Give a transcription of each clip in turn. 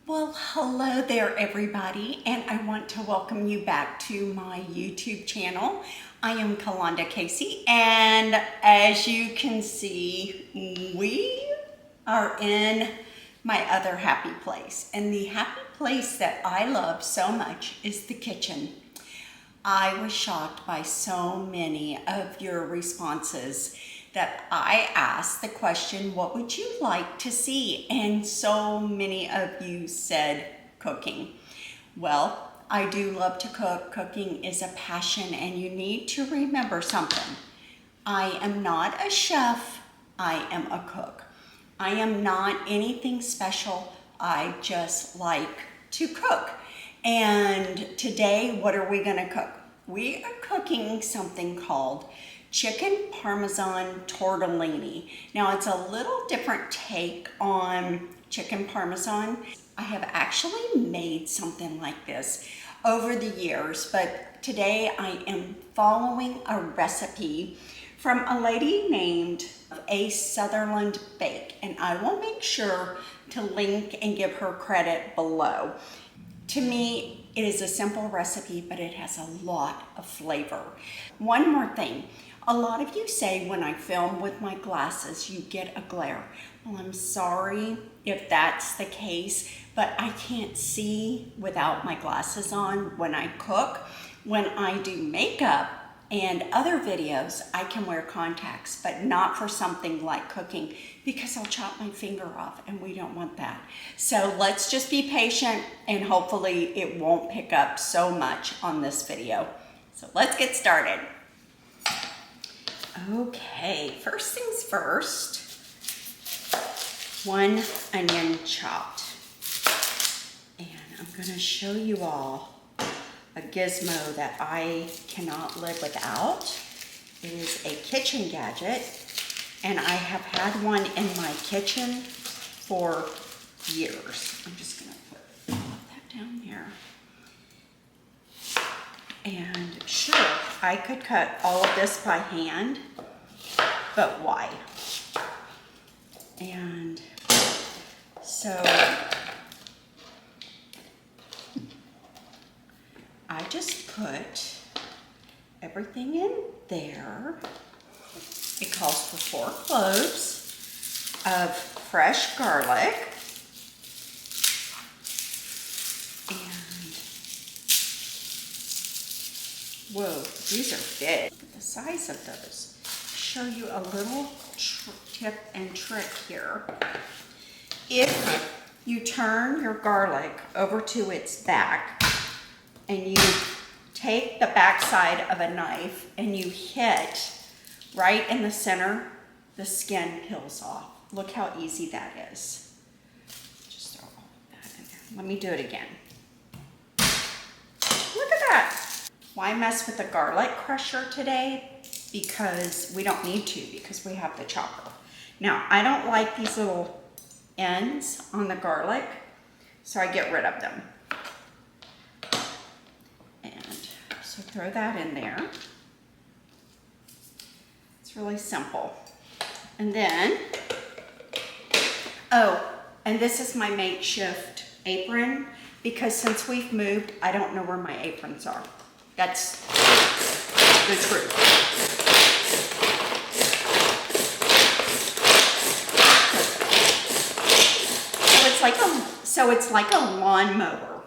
Well, hello there everybody, and I want to welcome you back to my YouTube channel. I am Kalonda Casey, and as you can see, we are in my other happy place. And the happy place that I love so much is the kitchen. I was shocked by so many of your responses that I asked the question, what would you like to see? And so many of you said cooking. Well, I do love to cook. Cooking is a passion, and you need to remember something. I am not a chef, I am a cook. I am not anything special, I just like to cook. And today, what are we gonna cook? We are cooking something called chicken Parmesan tortellini. Now it's a little different take on chicken Parmesan. I have actually made something like this over the years, but today I am following a recipe from a lady named A. Sutherland Bake, and I will make sure to link and give her credit below. To me, it is a simple recipe, but it has a lot of flavor. One more thing. A lot of you say when I film with my glasses, you get a glare. Well, I'm sorry if that's the case, but I can't see without my glasses on when I cook. When I do makeup and other videos, I can wear contacts, but not for something like cooking because I'll chop my finger off and we don't want that. So let's just be patient and hopefully it won't pick up so much on this video. So let's get started. Okay, first things first, 1 onion chopped. And I'm gonna show you all a gizmo that I cannot live without. It is a kitchen gadget, and I have had one in my kitchen for years. I'm just gonna put that down there. And sure, I could cut all of this by hand, but why? And so I just put everything in there. It calls for 4 cloves of fresh garlic. Whoa, these are big. The size of those. Show you a little tip and trick here. If you turn your garlic over to its back and you take the back side of a knife and you hit right in the center, the skin peels off. Look how easy that is. Just throw all of that in there. Let me do it again. Look at that. Why mess with the garlic crusher today? Because we don't need to, because we have the chopper. Now, I don't like these little ends on the garlic, so I get rid of them. And so throw that in there. It's really simple. And then, oh, and this is my makeshift apron, because since we've moved, I don't know where my aprons are. That's the truth. So it's like a lawnmower.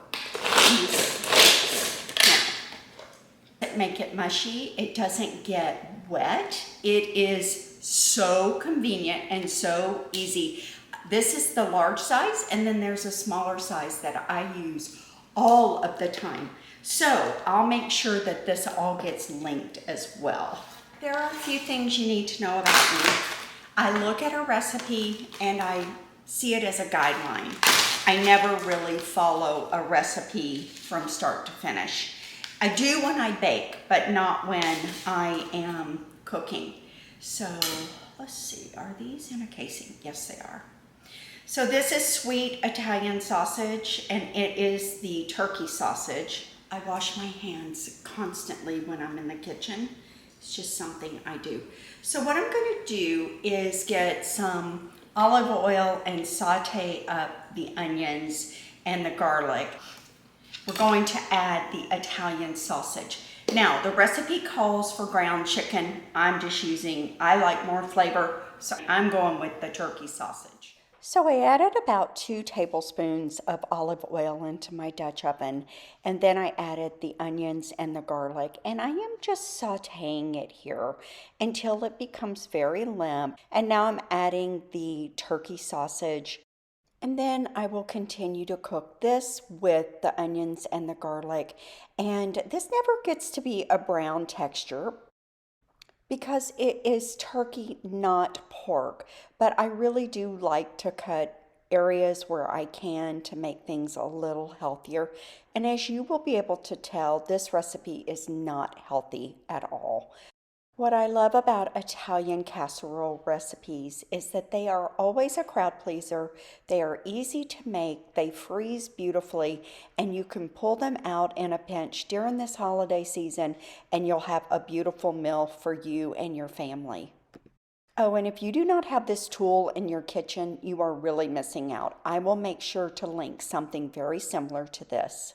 Now, make it mushy. It doesn't get wet. It is so convenient and so easy. This is the large size, and then there's a smaller size that I use all of the time. So I'll make sure that this all gets linked as well. There are a few things you need to know about me. I look at a recipe and I see it as a guideline. I never really follow a recipe from start to finish. I do when I bake, but not when I am cooking. So let's see, are these in a casing? Yes, they are. So this is sweet Italian sausage, and it is the turkey sausage. I wash my hands constantly when I'm in the kitchen. It's just something I do. So what I'm going to do is get some olive oil and saute up the onions and the garlic. We're going to add the Italian sausage. Now, the recipe calls for ground chicken. I like more flavor, so I'm going with the turkey sausage. So I added about 2 tablespoons of olive oil into my Dutch oven, and then I added the onions and the garlic, and I am just sauteing it here until it becomes very limp. And now I'm adding the turkey sausage, and then I will continue to cook this with the onions and the garlic. And this never gets to be a brown texture because it is turkey, not pork. But I really do like to cut areas where I can to make things a little healthier. And as you will be able to tell, this recipe is not healthy at all. What I love about Italian casserole recipes is that they are always a crowd pleaser. They are easy to make, they freeze beautifully, and you can pull them out in a pinch during this holiday season and you'll have a beautiful meal for you and your family. Oh, and if you do not have this tool in your kitchen, you are really missing out. I will make sure to link something very similar to this.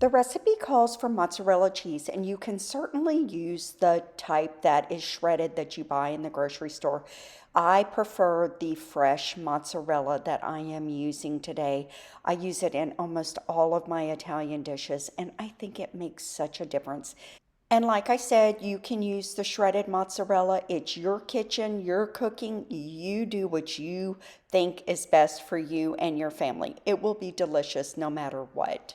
The recipe calls for mozzarella cheese, and you can certainly use the type that is shredded that you buy in the grocery store. I prefer the fresh mozzarella that I am using today. I use it in almost all of my Italian dishes, and I think it makes such a difference. And like I said, you can use the shredded mozzarella. It's your kitchen, your cooking. You do what you think is best for you and your family. It will be delicious no matter what.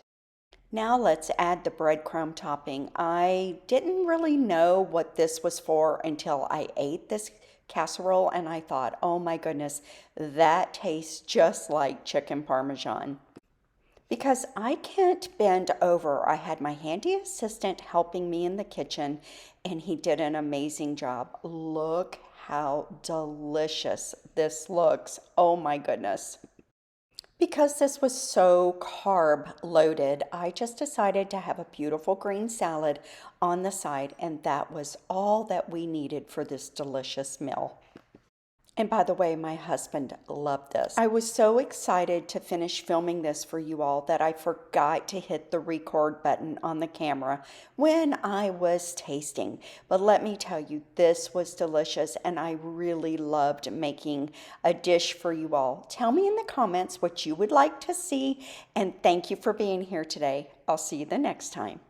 Now let's add the breadcrumb topping. I didn't really know what this was for until I ate this casserole and I thought, oh my goodness, that tastes just like chicken Parmesan. Because I can't bend over, I had my handy assistant helping me in the kitchen and he did an amazing job. Look how delicious this looks. Oh my goodness. Because this was so carb loaded, I just decided to have a beautiful green salad on the side, and that was all that we needed for this delicious meal. And by the way, my husband loved this. I was so excited to finish filming this for you all that I forgot to hit the record button on the camera when I was tasting. But let me tell you, this was delicious and I really loved making a dish for you all. Tell me in the comments what you would like to see, and thank you for being here today. I'll see you the next time.